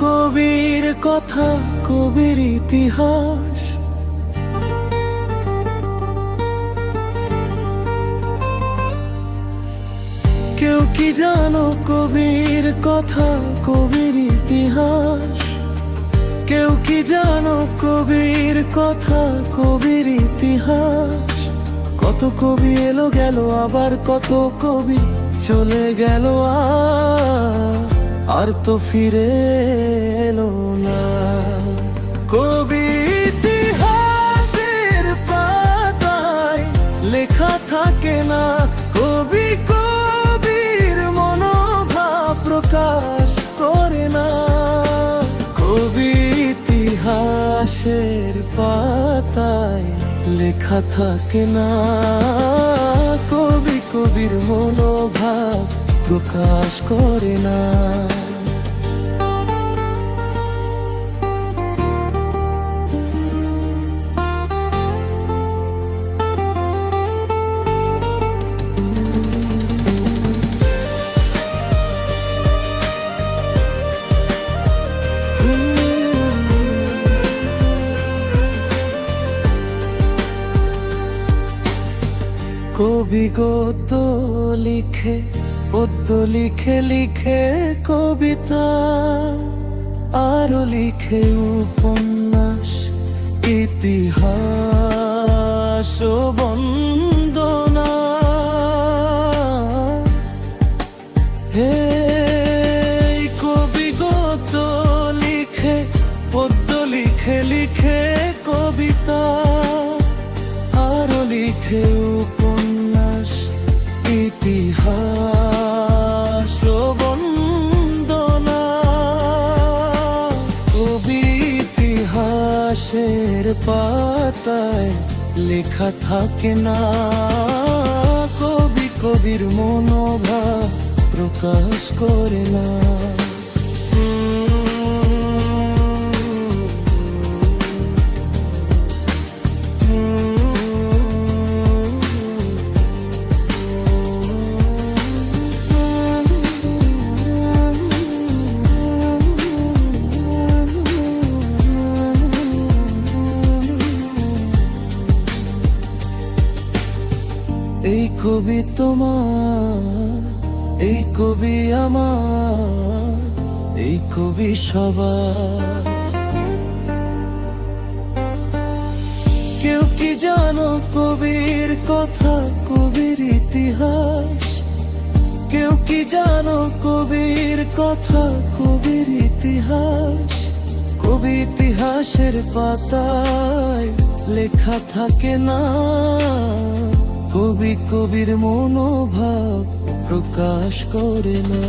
কবির কথা, কবির ইতিহাস। কেউ কি জানো কবির কথা, কবির ইতিহাস? কেউ কি জানো কবির কথা, কবির ইতিহাস? কত কবি এলো গেল, আবার কত কবি চলে গেল, আর তো ফিরে এলো না। কবি ইতিহাসের পাতায় লেখা থাকে না, কবি কবির মনোভাব প্রকাশ করে না। কবি ইতিহাসের পাতায় লেখা থাকে না, কবি কবির মনোভাব প্রকাশ করে না। কবি গদ্য লিখে, পদ্য লিখে লিখে কবিতা, আরো লিখে উপন্যাস, ইতিহাস ও বন্দনা। হে কবি গদ্য লিখে, পদ্য লিখে লিখে কবিতা, আরো লিখে উপন্যাস, ইতিহাস ও বন্দনা। কবি ইতিহাসের পাতায় লেখা থাকে না, কবি কবির মনোভাব প্রকাশ করে না। এই কবি তোমার, এই কবি আমার, এই কবি সবার। কেউ কি জানো কবির কথা, কবির ইতিহাস? কেউ কি জানো কবির কথা, কবির ইতিহাস? কবি ইতিহাসের পাতায় লেখা থাকে না, কবি কবির মনোভাব প্রকাশ করে না।